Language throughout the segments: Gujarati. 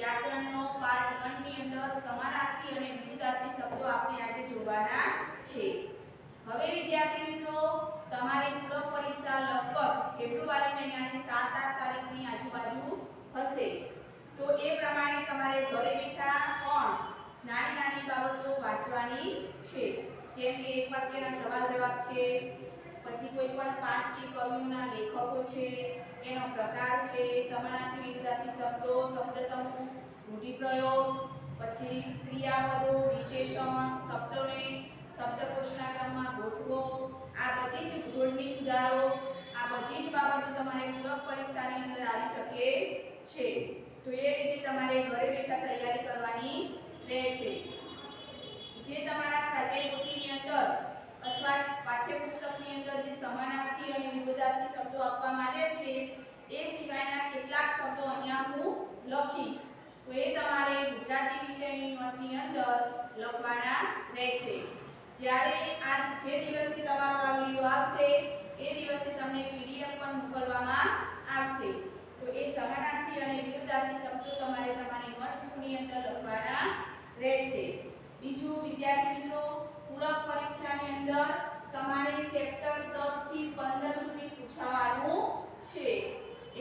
વ્યાકરણનો પાર્ટ 1 ની અંદર સમાનાર્થી અને વિરુદ્ધાર્થી શબ્દો આપણે આજે જોવાના છે। હવે વિદ્યાર્થી મિત્રો તમારી પૂરક પરીક્ષા લગભગ ફેબ્રુઆરી મહિનાની 7-8 તારીખની આજુબાજુ હશે। તો એ પ્રમાણે તમારે ઘરે બેઠા પણ નાની બાબતો વાંચવાની છે, જેમ કે એક વાક્યના સવાલ જવાબ છે, પછી કોઈ પણ પાઠ કે કવિઓના લેખકો છે, એનો પ્રકાર છે, સમાનાર્થી વિરુદ્ધાર્થી શબ્દો, શબ્દ સમૂહ, રૂઢિપ્રયોગ, પછી ક્રિયાપદો, વિશેષણ, શબ્દોને શબ્દકોશના ક્રમમાં ગોઠવો, આ બધી જ જોડણી સુધારો, આ બધી જ બાબતો તમારે પૂરક પરીક્ષાની અંદર આવી શકે છે। તો એ રીતે તમારે ઘરે બેઠા તૈયારી કરવાની રહેશે। જે તમારા સ્વાધ્યાય પોથીની અંદર અથવા પાઠ્યપુસ્તકની અંદર જે સમાનાર્થી અને વિરુદ્ધાર્થી શબ્દો આપવામાં આવ્યા છે એ સિવાયના કેટલાક શબ્દો અહીંયા હું લખીશ, તો એ તમારે ગુજરાતી વિષયની નોટની અંદર લખવાના રહેશે। જ્યારે આ જે દિવસે તમારો આ વિડિયો આવશે એ દિવસે તમને પીડીએફ પણ મોકલવામાં આવશે। તો એ સમાનાર્થી અને વિરુદ્ધાર્થી શબ્દો તમારે તમારી નોટબુકની અંદર લખવાના રહેશે। બીજું વિદ્યાર્થી મિત્રો, પૂરક પરીક્ષાની અંદર તમારે ચેપ્ટર 10 થી 15 સુધી પૂછાવાનું છે,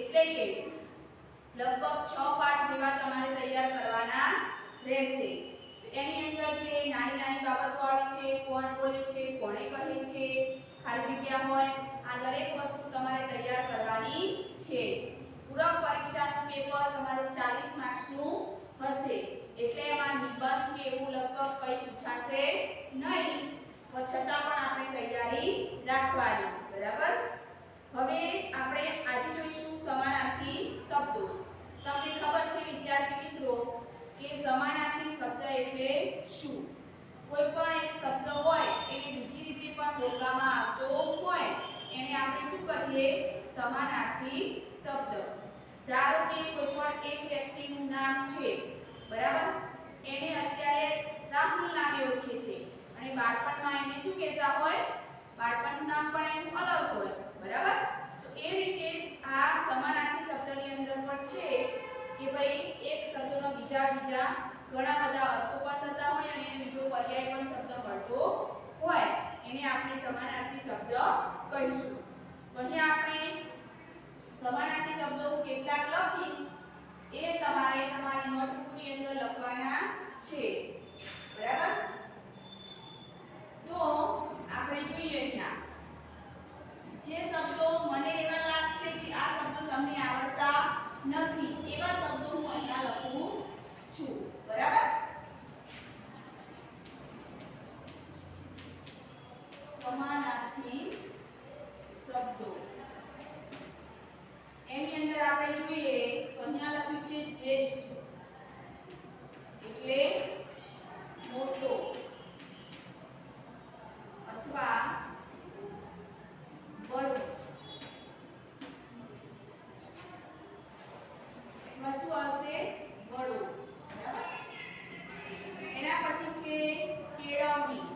એટલે કે લગભગ 6 પાઠ જેવા તમારે તૈયાર કરવાના રહેશે। એની અંદર જે નાની બાબતો આવે છે, કોણ બોલે છે, કોણે કહે છે, ખાલી જગ્યા હોય, આ દરેક વસ્તુ તમારે તૈયાર કરવાની છે। પૂરક પરીક્ષાનું પેપર તમારું 40 માર્ક્સનું હશે, એટલે એમાં નિબંધ કે એવું લગભગ કંઈ પૂછાશે નહીં, છતાં પણ આપણે તૈયારી રાખવાની, બરાબર। હવે આપણે આજે જોઈશું સમાનાર્થી શબ્દો। તમને ખબર છે વિદ્યાર્થી મિત્રો કે સમાનાર્થી શબ્દ એટલે શું? કોઈ પણ એક શબ્દ હોય એને બીજી રીતે પણ બોલવામાં આવતો હોય એને આપણે શું કહીએ? સમાનાર્થી શબ્દ। ધારો કે કોઈ પણ એક વ્યક્તિનું નામ છે, બરાબર, એને અત્યારે રાહુલ નામે ઓળખે છે અને બાળપણમાં એને શું કહેતા હોય? બાળપણનું નામ પણ એનું અલગ હોય, બરાબર। તો એ રીતે જ આ સમાનાર્થી શબ્દની અંદર પણ છે કે ભાઈ એક શબ્દનો બીજા ઘણા બધા અર્થો પણ થતા હોય અને બીજો પર્યાય પણ શબ્દ મળતો હોય, એને આપણે સમાનાર્થી શબ્દ કહીશું। તો અહીંયા આપણે સમાનાર્થી શબ્દો હું કેટલાક લખીશ એ તમારે તમારી નોટબુકની અંદર લખવાના છે, બરાબર। તો આપણે જોઈએ અહીંયા જે શબ્દો મને એવા લાગશે કે આ શબ્દો તમને આવડતા નથી એવા શબ્દો હું અહીંયા લખું છું, બરાબર। સમાનાર્થી શબ્દો એની અંદર આપણે જોઈએ તો અહીંયા લખ્યું છે જ્યેષ્ઠ એટલે મોટો અથવા બળો, શું આવશે? બળો, બરાબર। એના પછી છે કેળવણી।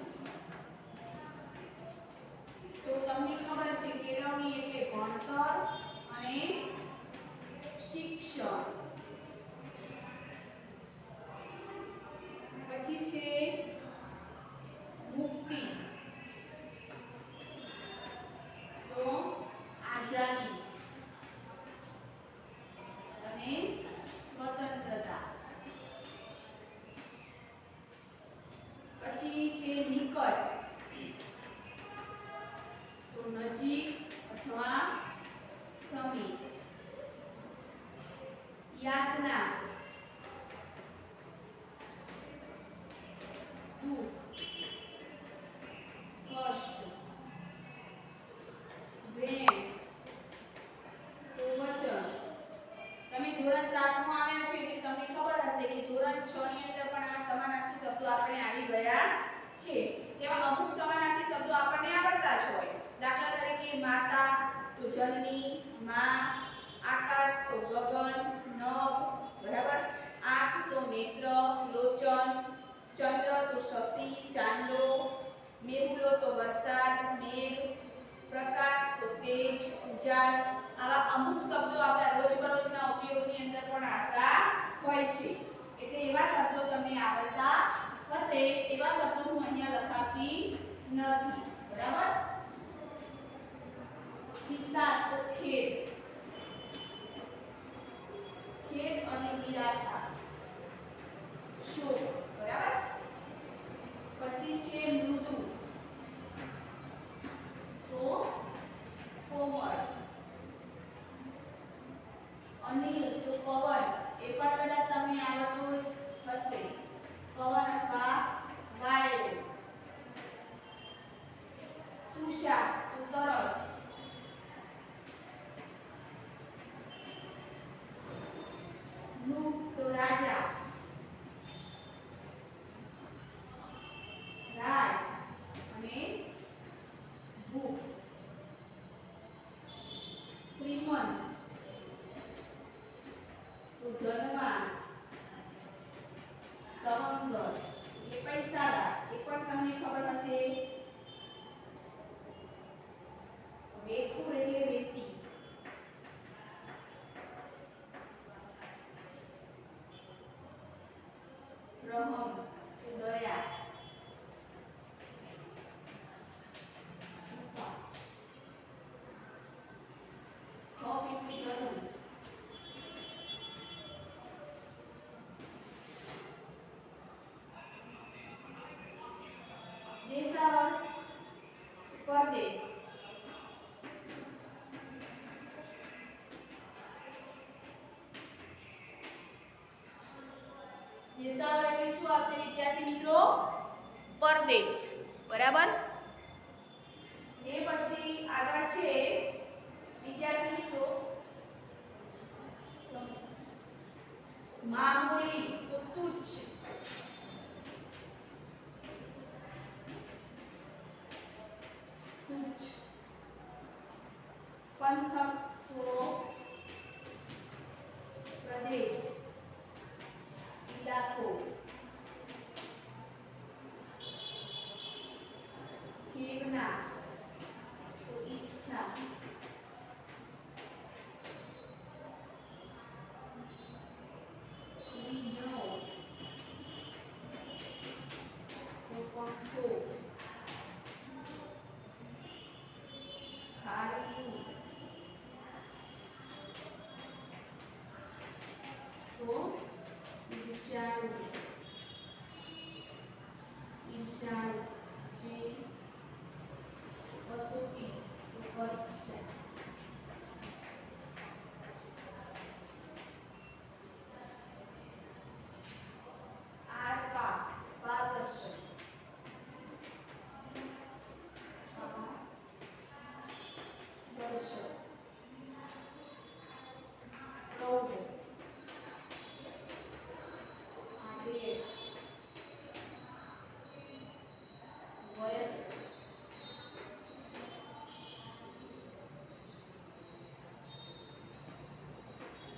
તો તમને ખબર છે કેળવણી એટલે ભણતર અને શિક્ષણ। પછી છે મુક્તિ, તો આઝાદી અને સ્વતંત્રતા। પછી છે નિકટ, તો નજીક અથવા સમીપ। યાતના, દુઃખ, કષ્ટ। વેણ, તો વચન। તમે ધોરણ 7 માં આવ્યા છો એટલે તમને ખબર હશે કે ધોરણ 6 ની અંદર પણ આ સમાનાર્થી શબ્દો આપણે આવી ગયા છે, જેમાં અમુક સમાનાર્થી શબ્દો આપણને આવડતા જ હોય, દાખલા તરીકે માતા તો જનની, માં, આકાશ તો ગગન, નભ, બરાબર, આંખ તો નેત્ર, લોચન, ચંદ્ર તો શશી, ચાંદલો, મેહુલો તો વરસાદ, મેઘ, પ્રકાશ તો તેજ, ઉજાસ। આવા અમુક શબ્દો આપણા રોજબરોજના ઉપયોગની અંદર પણ આવતા હોય છે એટલે એવા શબ્દો તમને આવડતા હશે એવા શબ્દો હું અહીંયા લખાતી નથી બરાબર વિષાદ તો ખેદ અને નિરાશા શોક બરાબર પછી છે મૃદુ તો કોમળ અનિલ તો પવન એ પણ કદાચ તમને આવડતું જ હશે પવન અથવા વાયુ તુષાર તો તરસ નૂપ તો રાજા રાય અને ભૂખ શ્રીમંત તો ધનવાન તવંગર એ પૈસાદાર એ પણ તમને ખબર હશે વેખુર એટલે રેતી રહમ તો દયા ખપ એટલે જરૂર દેશાવર પરદેશ દેશાવર એટલે શું આવશે વિદ્યાર્થી મિત્રો પરદેશ બરાબર એ પછી આગળ છે વિદ્યાર્થી મિત્રો મામૂલી તો તુચ્છ તુચ્છ પંથક તો પ્રદેશ इलाको केवना तो इच्छा बीजो तो पंखो खारियु तो ईर्ष्याळु જે કસોટી પરીક્ષા આરપા પારદર્શક દર્શક પ્રૌઢ વયસ્ક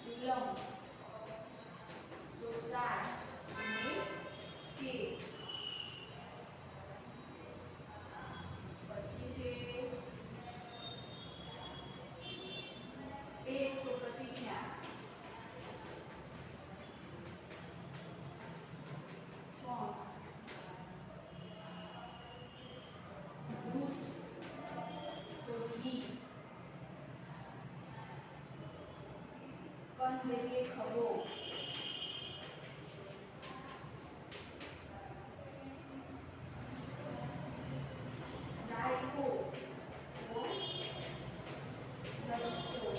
જુલમ તો ત્રાસ અને કે પછી છે એક તો પ્રતિજ્ઞા સ્કંદ એટલે ખભો ડાળીકો તો દસતો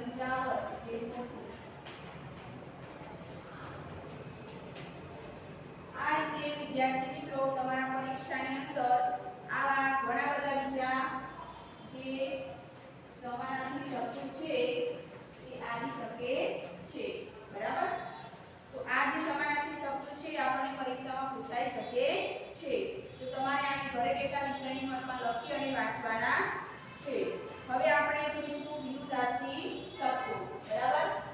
ગંજાવર એટલે મોટું આ રીતે વિદ્યાર્થી મિત્રો તમારા પરીક્ષાની અંદર આવા ઘણા બધા બીજા જે સમાનાર્થી શબ્દો છે એ આવી શકે છે બરાબર તો આ જે સમાનાર્થી શબ્દો છે આપણને પરીક્ષામાં પૂછાઈ શકે છે તો તમારે આને ઘરે બેઠા વિષયની નોટમાં લખી અને વાંચવાના છે હવે આપણે જોઈશું વિરુદ્ધાર્થી શબ્દો બરાબર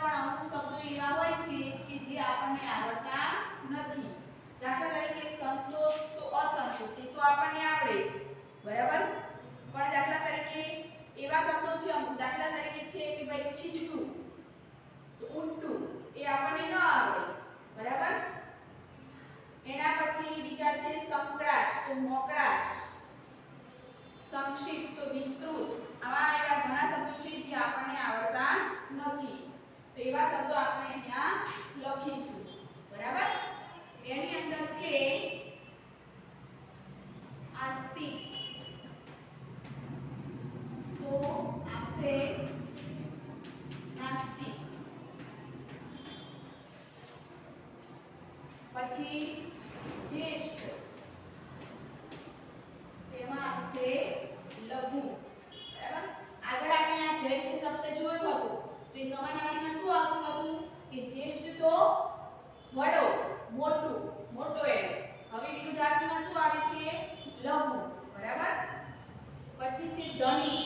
પણ અમુક શબ્દો એવા હોય છે કે જે આપણને આવડતા નથી. દાખલા તરીકે સંતોષ તો અસંતોષ એ તો આપણને આવડે છે, બરાબર? પણ દાખલા તરીકે એવા શબ્દો છે અમુક, દાખલા તરીકે છે કે ભાઈ છીછડું તો ઊંટું એ આપણને ન આવડે, બરાબર? એના પછી બીજા છે સંકળાશ તો મોકળાશ, સંક્ષિપ્ત તો વિસ્તૃત. આવા એવા ઘણા શબ્દો છે જે આપણને આવડતા નથી. તો એવા શબ્દો આપણે અહીંયા લખીશું, બરાબર? એની અંદર છે આસ્તિક તો આવશે નાસ્તિક. પછી જ્યેષ્ઠ એમાં આવશે લઘુ, બરાબર? આગળ આપણે આ જ્યેષ્ઠ શબ્દ જોયો હતો તો એ સમાનાર્થીમાં શું આવતું હતું કે જ્યેષ્ઠ તો વડો, મોટું, મોટો એમ. હવે વિરુદ્ધાર્થીમાં શું આવે છે? લઘુ, બરાબર? પછી છે ધનિક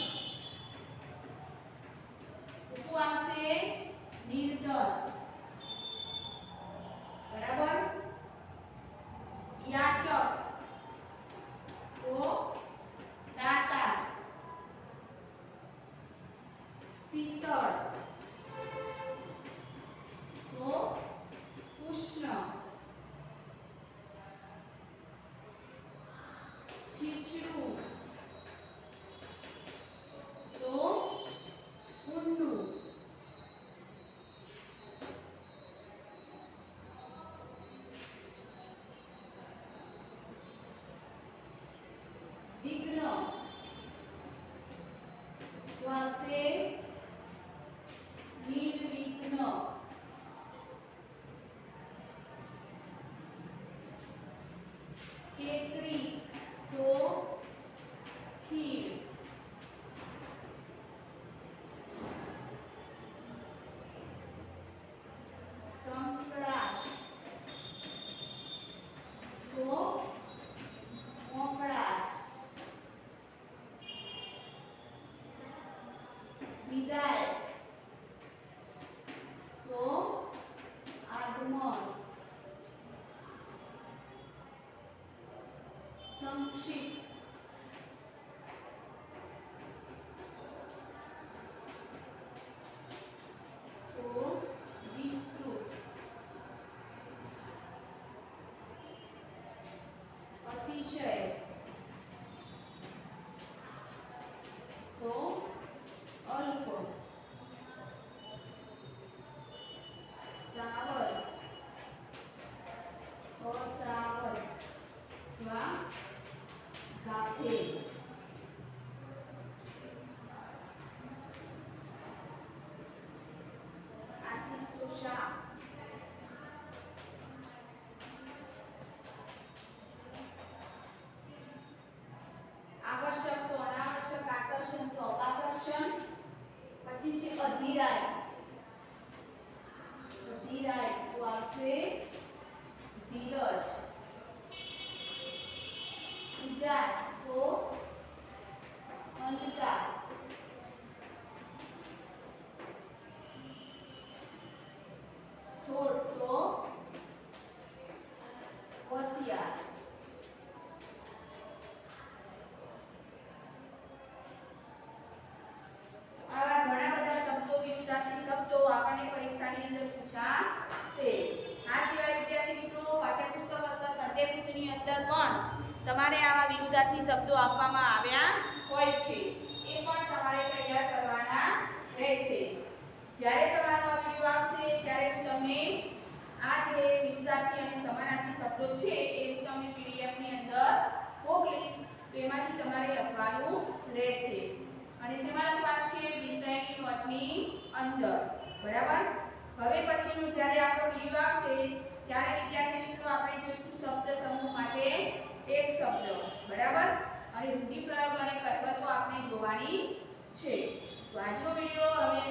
તો શું આવશે? નિર્ધન, બરાબર? યાચક તો દાતા, શીતળ તો ઉષ્ણ, છીછડું તો ઊંડું, વિઘ્ન તો આવશે નિર્વિઘ્ન, કેકરી તો ખીર, સંકળાશ તો મોકળાશ, વિદાય તો આગમન, સંક્ષિપ્ત તો વિસ્તૃત, અતિશય તો અલ્પ, સાવર અસાવર અથવા ગાફેલ, આશિષ તો શાપ, આવશ્યક તો અનાવશ્યક, આકર્ષણ તો અપાકર્ષણ. પછી છે અધીરાય, અધીરાય તો આવશે ધીરજ, ઉજાસ તો અંધકાર, થોડ તો હોશિયાર. આવા ઘણા બધા શબ્દો, વિરુદ્ધાર્થી શબ્દો આપણને પરીક્ષાની અંદર પૂછાશે. આ સિવાય વિદ્યાર્થી મિત્રો પાઠ્યપુસ્તક અથવા સ્વાધ્યાયપોથીની અંદર પણ તમારે આવા વિરુદ્ધાર્થી શબ્દો આપવામાં આવ્યા હોય છે, એ પણ તમારે તૈયાર કરવાના રહેશે. જ્યારે તમારો આ વિડિયો આવશે ત્યારે હું તમને આ જે વિરુદ્ધાર્થી અને સમાનાર્થી શબ્દો છે એ હું તમને પીડીએફ ની અંદર મોકલીશ. એમાંથી તમારે લખવાનું રહેશે અને શેમાં લખવાનું છે? વિષયની નોટની અંદર, બરાબર? હવે પછીનો જ્યારે આપણો વિડિયો આવશે ત્યારે વિદ્યાર્થી મિત્રો આપણે જોઈશું શબ્દ સમૂહ માટે એક શબ્દ, બરાબર? અને રૂઢિપ્રયોગ અને કહેવતો આપણે જોવાની છે. તો આજનો વિડિયો હવે